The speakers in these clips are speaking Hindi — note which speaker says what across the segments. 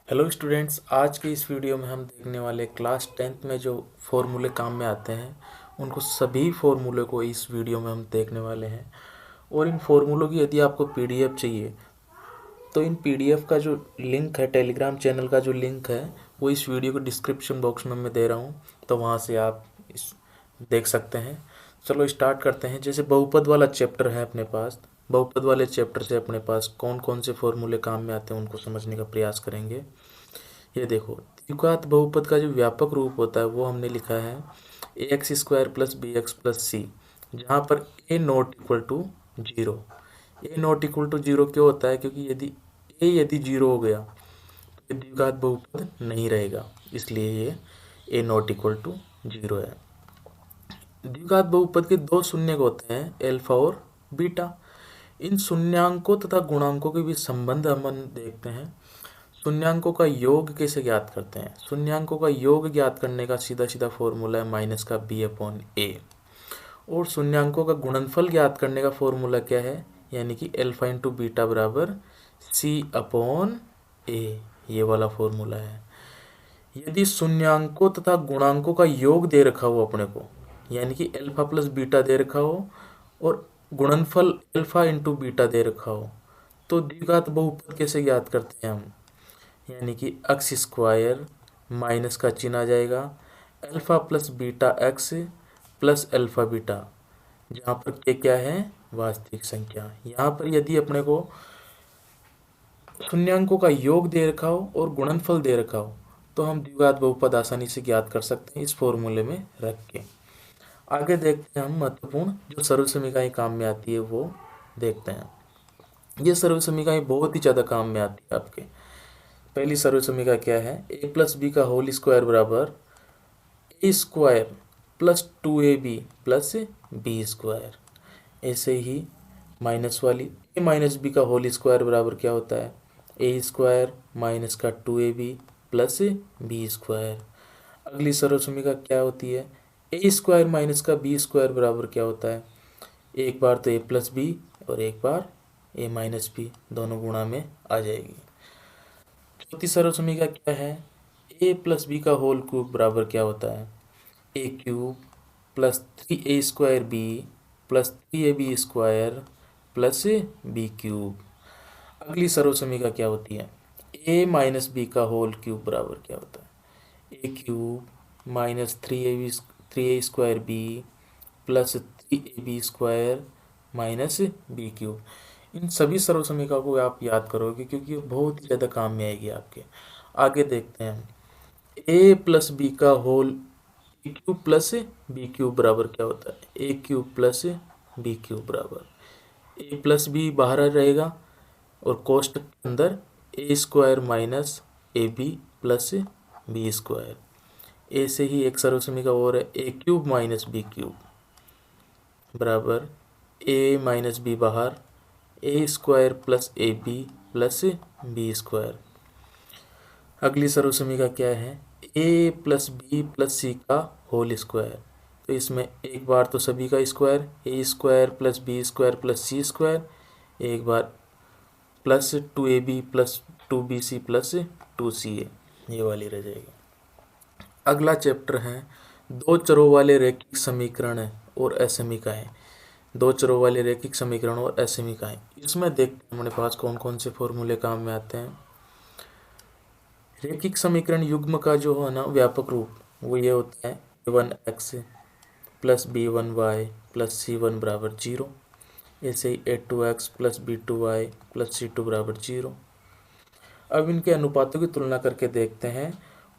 Speaker 1: हेलो स्टूडेंट्स, आज के इस वीडियो में हम देखने वाले क्लास 10th में जो फॉर्मूले काम में आते हैं उनको सभी फॉर्मूले को इस वीडियो में हम देखने वाले हैं। और इन फॉर्मूलों की यदि आपको पीडीएफ चाहिए तो इन पीडीएफ का जो लिंक है, टेलीग्राम चैनल का जो लिंक है, वो इस वीडियो को डिस्क्रिप्शन बॉक्स में मैं दे रहा हूँ, तो वहाँ से आप इस देख सकते हैं। चलो स्टार्ट करते हैं। जैसे बहुपद वाला चैप्टर है अपने पास, बहुपद वाले चैप्टर से अपने पास कौन कौन से फॉर्मूले काम में आते हैं उनको समझने का प्रयास करेंगे। ये देखो, द्विघात बहुपद का जो व्यापक रूप होता है वो हमने लिखा है a x square plus b x plus c, जहाँ पर a not equal to zero. A not equal to zero क्यों होता है? क्योंकि यदि जीरो हो गया तो ये द्विघात बहुपद नहीं रहेगा, इसलिए ये ए नॉट इक्वल टू जीरो है। द्विघात बहुपद के दो शून्यक होते हैं, एल्फा और बीटा। इन शून्यांकों तथा गुणांकों के बीच संबंध हम देखते हैं। शून्यांकों का योग कैसे ज्ञात करते हैं? शून्यांकों का योग ज्ञात करने का सीधा सीधा फॉर्मूला है माइनस का बी अपॉन ए। और शून्यांकों का गुणनफल ज्ञात करने का फॉर्मूला क्या है? यानी कि एल्फा इंटू बीटा बराबर सी अपॉन ए, ये वाला फॉर्मूला है। यदि शून्यांकों तथा गुणांकों का योग दे रखा हो अपने को, यानी कि एल्फा प्लस बीटा दे रखा हो और गुणनफल एल्फा इंटू बीटा दे रखा हो, तो द्विघात बहुपद कैसे ज्ञात करते हैं हम? यानी कि एक्स स्क्वायर माइनस का चिन्ह आ जाएगा, alpha plus beta x plus alpha beta, जहाँ पर के क्या है? वास्तविक संख्या। यहाँ पर यदि अपने को शून्यांकों का योग दे रखा हो और गुणनफल दे रखा हो तो हम द्विघात बहुपद आसानी से ज्ञात कर सकते हैं इस फॉर्मूले में रख के। आगे देखते हैं हम महत्वपूर्ण जो सरल समीकरण काम में आती है वो देखते हैं। ये सरल समीकरण बहुत ही ज़्यादा काम में आती है आपके। पहली सरल समीकरण क्या है? ए प्लस बी का होल स्क्वायर बराबर a square plus 2ab plus b square. ऐसे ही माइनस वाली ए माइनस बी का होल स्क्वायर बराबर क्या होता है? ए स्क्वायर माइनस का 2ab प्लस बी स्क्वायर। अगली सरल समीकरण क्या होती है? ए स्क्वायर माइनस का बी स्क्वायर बराबर क्या होता है? एक बार तो ए प्लस बी और एक बार ए माइनस बी, दोनों गुणा में आ जाएगी। चौथी सरल समीकरण क्या है? ए प्लस बी का होल क्यूब बराबर क्या होता है? A cube plus 3a square b plus 3ab square plus b cube. अगली सरल समीकरण क्या होती है? ए माइनस बी का होल क्यूब बराबर क्या होता है? A cube minus 3a square b plus 3ab square minus b cube. इन सभी सर्व समीकरणों को आप याद करोगे क्योंकि ये बहुत ही ज़्यादा काम में आएगी आपके। आगे देखते हैं, ए प्लस बी का होल ए क्यूब प्लस बी क्यूब बराबर क्या होता है? A cube plus b cube बराबर ए प्लस बी बाहर रहेगा और कोष्टक के अंदर a square minus a b plus b square. ए से ही एक सर्व समीकरण और है, a cube minus b cube बराबर ए माइनस बी बाहर a square plus a b plus b square. अगली सर्व समीकरण क्या है? A plus b plus c का होल स्क्वायर। तो इसमें एक बार तो सभी का square, a square plus b square plus c square, एक बार plus 2ab plus 2bc plus 2ca, ये वाली रह जाएगी। अगला चैप्टर है दो चरों वाले रैखिक समीकरण और असमीकाएं। दो चरों वाले रैखिक समीकरण और असमीकाएं, इसमें देखते हैं हमारे पास कौन कौन से फॉर्मूले काम में आते हैं। रैखिक समीकरण युग्म का जो है ना व्यापक रूप, वो ये होता है a1x plus b1y plus c1 बराबर 0। ऐसे ही a2x plus b2y plus c2 बराबर 0। अब इनके अनुपातों की तुलना करके देखते हैं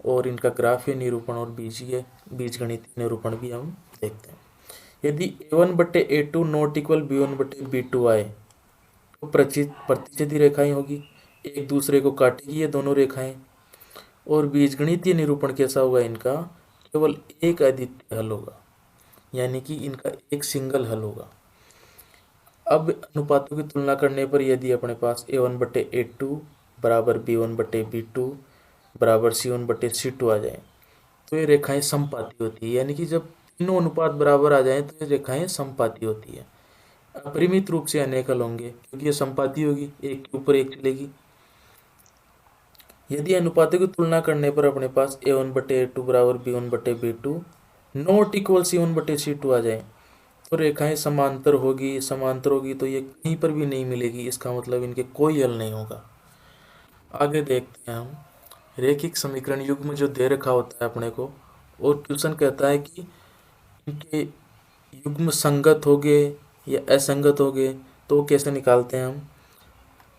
Speaker 1: और इनका ग्राफीय निरूपण और बीजगणितीय निरूपण भी हम देखते हैं। यदि a1/a2 नॉट इक्वल b1/b2 आए तो प्रतिच्छेदी रेखाएं होगी, एक दूसरे को काटेगी ये दोनों रेखाएं। और बीजगणितीय निरूपण कैसा होगा इनका? केवल एक अद्वितीय हल होगा, यानी कि इनका एक सिंगल हल होगा। अब अनुपातों की तुलना करने पर यदि अपने पास a1/a2 बराबर b1/b2 बराबर c1/c2 आ जाए तो ये रेखाएं समपाती होती है, यानी कि जब तीनों अनुपात बराबर आ जाएं तो ये रेखाएं समपाती होती है। अपरिमित रूप से अनेक हल होंगे क्योंकि ये समपाती होगी, एक के ऊपर एक चलेगी। यदि अनुपातों की तुलना करने पर अपने पास A1/A2 बराबर B1/B2 नॉट इक्वल C1/C2 आ जाए तो रेखाएं समांतर होगी तो ये कहीं पर भी नहीं मिलेगी, इसका मतलब इनके कोई हल नहीं होगा। आगे देखते हैं हम, रैखिक समीकरण युग्म जो दे रखा होता है अपने को और क्वेश्चन कहता है कि इनके युग्म संगत होंगे या असंगत होंगे, तो कैसे निकालते हैं हम।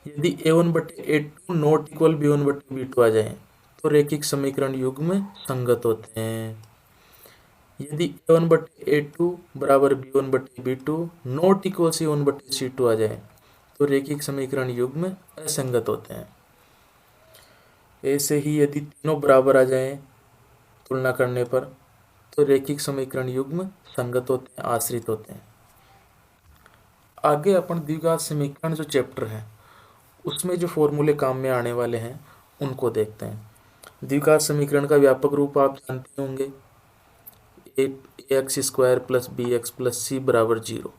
Speaker 1: यदि A1/A2 नॉट इक्वल B1/B2 आ जाए तो रैखिक समीकरण युग्म संगत होते हैं। यदि A1/A2 बराबर B1/B2 नॉट इक्वल C1/C2 आ जाए तो रैखिक समीकरण युग्म असंगत होते हैं। ऐसे ही यदि तीनों बराबर आ जाए तुलना करने पर तो रैखिक समीकरण युग्म संगत होते हैं, आश्रित होते हैं। आगे अपन द्विघात समीकरण जो चैप्टर है उसमें जो फॉर्मूले काम में आने वाले हैं उनको देखते हैं। द्विघात समीकरण का व्यापक रूप आप जानते होंगे, ax² + bx + c बराबर 0।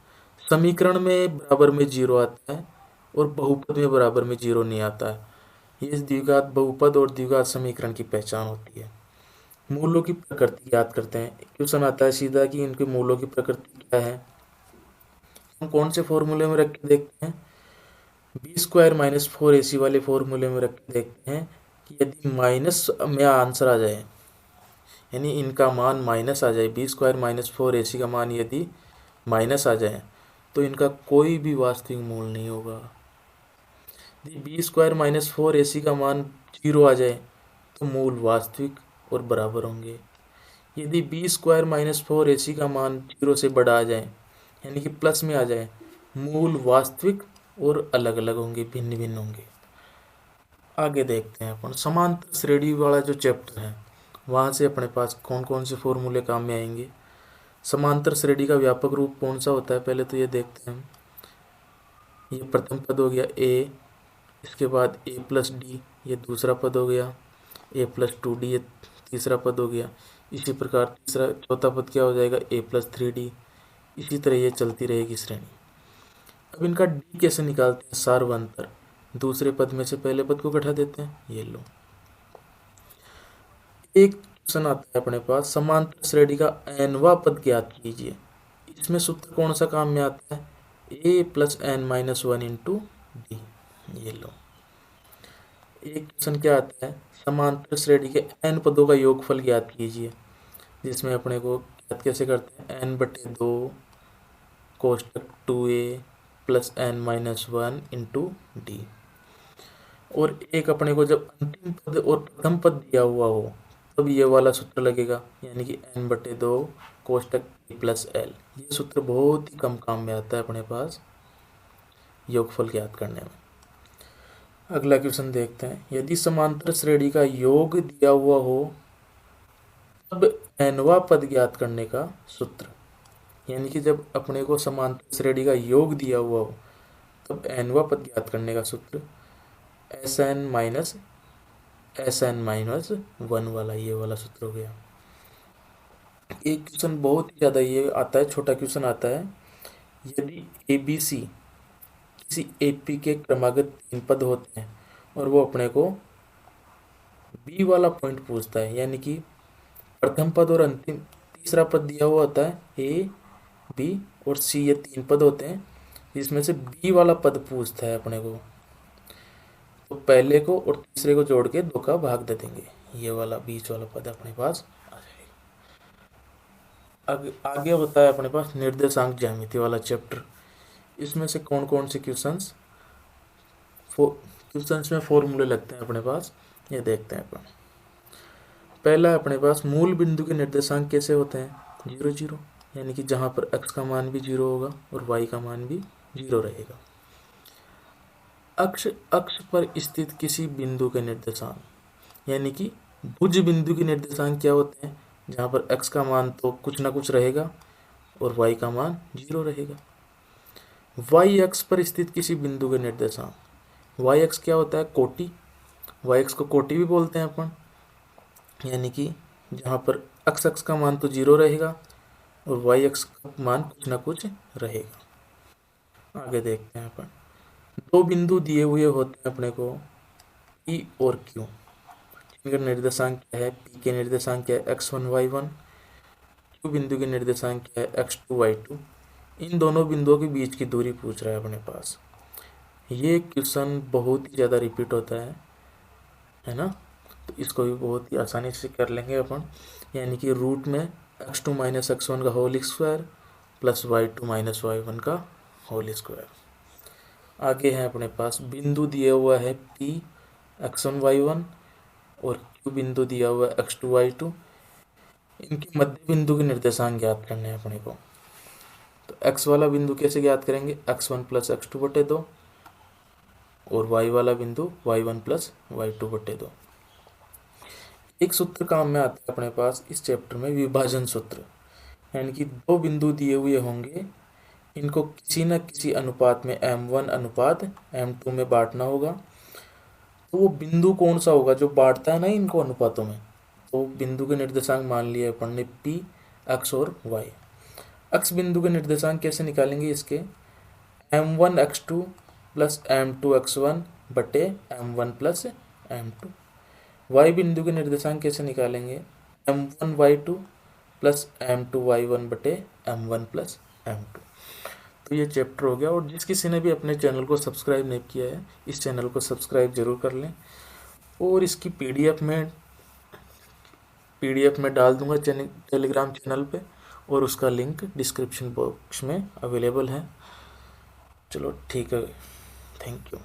Speaker 1: समीकरण में बराबर में 0 आता है और बहुपद में बराबर में 0 नहीं आता है। ये द्विघात बहुपद और द्विघात समीकरण की पहचान होती है। मूलों की प्रकृति याद करते हैं। क्वेश्चन आता है सीधा कि इनके मूलों की प्रकृति क्या है। हम कौन से फॉर्मूले में रख के देखते हैं, b² - 4ac वाले फॉर्मूले में रख के देखते हैं कि यदि माइनस में आंसर आ जाए, यानी इनका मान माइनस आ जाए, b² - 4ac का मान यदि माइनस आ जाए तो इनका कोई भी वास्तविक मूल नहीं होगा। यदि b² - 4ac का मान 0 आ जाए तो मूल वास्तविक और बराबर होंगे। यदि b² - 4ac का मान 0 से बड़ा आ जाए, यानी कि प्लस में आ जाए, मूल वास्तविक और अलग अलग होंगे, भिन्न भिन्न होंगे। आगे देखते हैं अपन समांतर श्रेणी वाला जो चैप्टर है वहाँ से अपने पास कौन कौन से फॉर्मूले काम में आएंगे। समांतर श्रेणी का व्यापक रूप कौन सा होता है, पहले तो ये देखते हैं हम। ये प्रथम पद हो गया a, इसके बाद a+d ये दूसरा पद हो गया, a+2d ये तीसरा पद हो गया। इसी प्रकार चौथा पद क्या हो जाएगा, a+3d। इसी तरह ये चलती रहेगी श्रेणी। अब इनका d कैसे निकालते हैं, सार्वंतर। दूसरे पद में से पहले पद को घटा देते हैं, ये लो। एक क्वेश्चन आता है अपने पास, समांतर श्रेणी का nवां पद ज्ञात कीजिए। इसमें सूत्र कौन सा काम में आता है, a + n - 1 × d। ये लो। एक क्वेश्चन क्या आता है, समांतर श्रेणी के n पदों का योगफल ज्ञात कीजिए। जिसमें अपने को ज्ञात कैसे करते हैं, n/2 कोष्टक 2a + n - 1 × d। और एक अपने को जब अंतिम पद और प्रथम पद दिया हुआ हो तब ये वाला सूत्र लगेगा, यानी कि n/2 कोष्टक a + l। ये सूत्र बहुत ही कम काम में आता है अपने पास योगफल ज्ञात करने में। अगला क्वेश्चन देखते हैं, यदि समांतर श्रेणी का योग दिया हुआ हो तब nवां पद ज्ञात करने का सूत्र। यानी कि जब अपने को समांतर श्रेणी का योग दिया हुआ हो तब nवां पद ज्ञात करने का सूत्र Sn - Sn-1 वाला, ये वाला सूत्र हो गया। एक क्वेश्चन बहुत ही ज़्यादा ये आता है, छोटा क्वेश्चन आता है, यदि ABC किसी AP के क्रमागत 3 पद होते हैं और वो अपने को B वाला पॉइंट पूछता है, यानी कि प्रथम पद और अंतिम तीसरा पद दिया हुआ होता है A, B और C, ये 3 पद होते हैं, जिसमें से B वाला पद पूछता है अपने को, तो पहले को और तीसरे को जोड़ के 2 का भाग दे देंगे, ये वाला बीच वाला पद अपने पास आ जाएगा। आगे होता है अपने पास निर्देशांक ज्यामिति वाला चैप्टर। इसमें से कौन कौन से क्वेश्चंस में फॉर्मूले लगते हैं अपने पास, ये देखते हैं अपन। पहला अपने पास मूल बिंदु के निर्देशांक कैसे होते हैं, 0 0, यानी कि जहाँ पर x का मान भी 0 होगा और y का मान भी 0 रहेगा। अक्ष पर स्थित किसी बिंदु के निर्देशांक, यानी कि भुज बिंदु के निर्देशांक क्या होते हैं, जहाँ पर x का मान तो कुछ ना कुछ रहेगा और y का मान 0 रहेगा। y अक्ष पर स्थित किसी बिंदु के निर्देशांक, y अक्ष क्या होता है, कोटि। y अक्ष को कोटि भी बोलते हैं अपन, यानी कि जहाँ पर x अक्ष का मान तो 0 रहेगा और y अक्ष का मान कुछ ना कुछ रहेगा। आगे देखते हैं अपन, 2 बिंदु दिए हुए होते हैं अपने को P और Q। इनका निर्देशांक क्या है, पी के निर्देशांक क्या है x1 y1, क्यू बिंदु के निर्देशांक क्या है x2 y2। इन दोनों बिंदुओं के बीच की दूरी पूछ रहा है अपने पास। ये क्वेश्चन बहुत ही ज़्यादा रिपीट होता है ना, तो इसको भी बहुत ही आसानी से कर लेंगे अपन। यानी कि रूट में x2 माइनस x1 का whole square plus y2 minus y1 का होल स्क्वायर। आगे है अपने पास बिंदु दिया हुआ है P x1 y1 और Q बिंदु दिया हुआ है x2 y2। इनके मध्य बिंदु के निर्देशांक ज्ञात करने हैं अपने को। तो x वाला बिंदु कैसे ज्ञात करेंगे, x1 प्लस x2 बटे 2 और y वाला बिंदु y1 प्लस y2 बटे 2। एक सूत्र काम में आता है अपने पास इस चैप्टर में, विभाजन सूत्र। यानी कि दो बिंदु दिए हुए होंगे, इनको किसी न किसी अनुपात में m1 अनुपात m2 में बांटना होगा। तो वो बिंदु कौन सा होगा जो बांटता है ना इनको अनुपातों में। तो बिंदु के निर्देशांक मान लिए अपन ने p, x और y। x बिंदु के निर्देशांक कैसे निकालेंगे इसके, m1 x2 plus m2 x1 बटे m1 प्लस m2। y बिंदु के निर्देशांक कैसे निकालेंगे, m1 y2 plus m2 y1 बटे m1 प्लस m2। तो ये चैप्टर हो गया। और जिस किसी ने भी अपने चैनल को सब्सक्राइब नहीं किया है, इस चैनल को सब्सक्राइब जरूर कर लें। और इसकी पीडीएफ में डाल दूंगा टेलीग्राम चैनल पे, और उसका लिंक डिस्क्रिप्शन बॉक्स में अवेलेबल है। चलो ठीक है, थैंक यू।